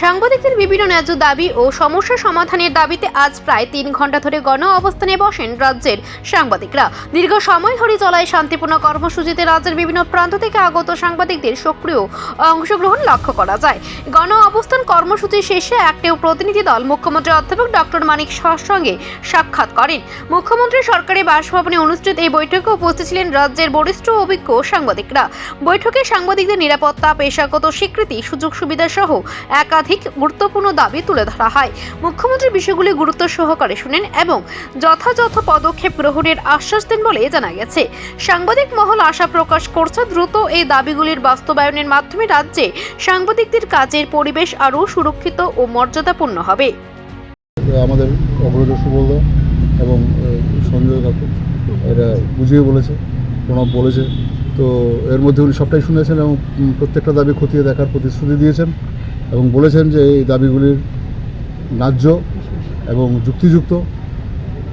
সাংবাদিকদের বিভিন্ন ন্যায্য দাবি ও সমস্যা সমাধানের দাবিতে আজ প্রায় ৩ ঘন্টা ধরে গণ অবস্থানে বসেন রাজ্যের সাংবাদিকরা। দীর্ঘ সময় ধরে চলা এই শান্তিপূর্ণ কর্মসূচিতে রাজ্যের বিভিন্ন প্রান্ত থেকে আগত সাংবাদিকদের সক্রিয় অংশগ্রহণ লক্ষ্য করা যায়। গণ অবস্থান কর্মসূচি শেষে একটিও প্রতিনিধি দল মুখ্যমন্ত্রী অধ্যাপক ডক্টর মানিক সাহার সঙ্গে সাক্ষাৎ করেন। মুখ্যমন্ত্রীর সরকারি বাসভবনে অনুষ্ঠিত এই বৈঠকে উপস্থিত ছিলেন রাজ্যের বরিষ্ঠ অভিজ্ঞ সাংবাদিকরা। বৈঠকে সাংবাদিকদের নিরাপত্তা, পেশাগত স্বীকৃতি, সুযোগ সুবিধা সহ একাধিক গুরুত্বপূর্ণ দাবি তুলে ধরা হয়। মুখ্যমন্ত্রী বিষয়গুলি গুরুত্ব সহকারে শুনেন এবং যথাযথ পদক্ষেপ গ্রহণের আশ্বাস দেন বলে জানা গেছে। সাংবাদিক মহল আশা প্রকাশ করছে দ্রুত এই দাবিগুলির বাস্তবায়নের মাধ্যমে রাজ্যে সাংবাদিকদের কাজের পরিবেশ আরও সুরক্ষিত ও মর্যাদাপূর্ণ হবে। আমাদের অগ্রজ সুবলদা এবং সঞ্জয় কাকু এরা বুঝিয়ে বলেছে, প্রণব বলেছে, তো এর মধ্যে উনি সবটাই শুনেছেন এবং প্রত্যেকটা দাবি খতিয়ে দেখার প্রতিশ্রুতি দিয়েছেন এবং বলেছেন যে এই দাবিগুলির ন্যায্য এবং যুক্তিযুক্ত।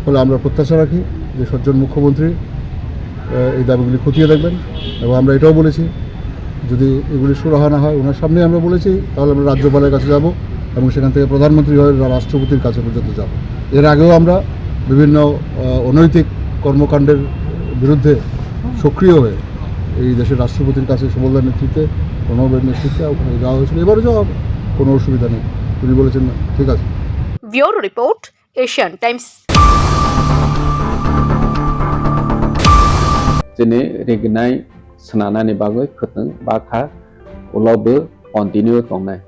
ফলে আমরা প্রত্যাশা রাখি যে সজ্জন মুখ্যমন্ত্রী এই দাবিগুলি খতিয়ে দেখবেন এবং আমরা এটাও বলেছি যদি এগুলি সুরাহা না হয় ওনার সামনে আমরা বলেছি তাহলে আমরা রাজ্যপালের কাছে যাব এবং সেখান থেকে প্রধানমন্ত্রী হয়ে রাষ্ট্রপতির কাছে পর্যন্ত যাব। এর আগেও আমরা বিভিন্ন অনৈতিক কর্মকাণ্ডের বিরুদ্ধে সক্রিয় হয়ে এই দেশের রাষ্ট্রপতির কাছে সুবলদার নেতৃত্বে, প্রণবের নেতৃত্বে ওখানে যাওয়া হয়েছিল। এবারে যাওয়া হবে, কোনো অসুবিধা নেই। উনি বলেছেন না, ঠিক আছে। Bureau report, Asian Times. Jene regnai senana ni bagoi khuteng bakha ulobe continue tongnai.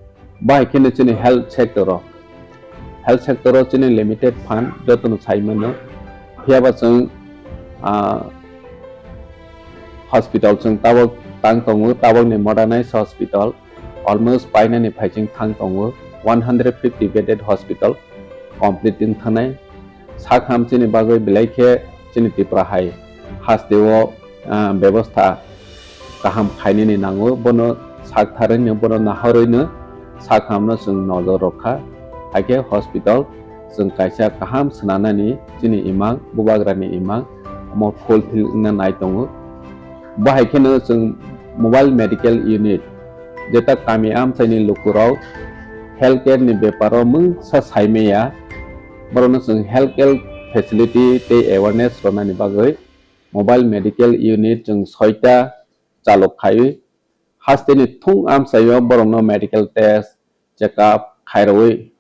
Bai kene jene health sector jene limited fund jotun saimano hiaba jeng hospital jeng tabok tang tongo tabok ni modernized hospital almost paina ni phaijing thang tongo 150 bedded hospital complete in thanai sakham jene bagoi bilaikhe jene tipra hai हास्टेओ व्यवस्था गाहाम खायनि नांगौ बनो सागथारैनो बनो नाहरैनो साखामनो जों नजर रखा हाके hospital जों कायसा गाहाम सोनानानि जोंनि इमां बुबाग्रानि इमां मो फुलफिल नाय दङ बाहायखेनो जों मोबाइल मेडिकेल यूनिट जेता कामि आमसाइनि लुकुराव हेल्थ केयर नि बेपाराव मुं सा साइमेया बरनो जों हेल्थ केयर फेसिलिटी ते अवेयरनेस रनानि बागै मोबाइल मेडिकेल यूनिट जों 6टा चालक खायो हास्टेनि थुं आमसायाव बरंनो मेडिकेल टेस्ट चेकआप खायरवै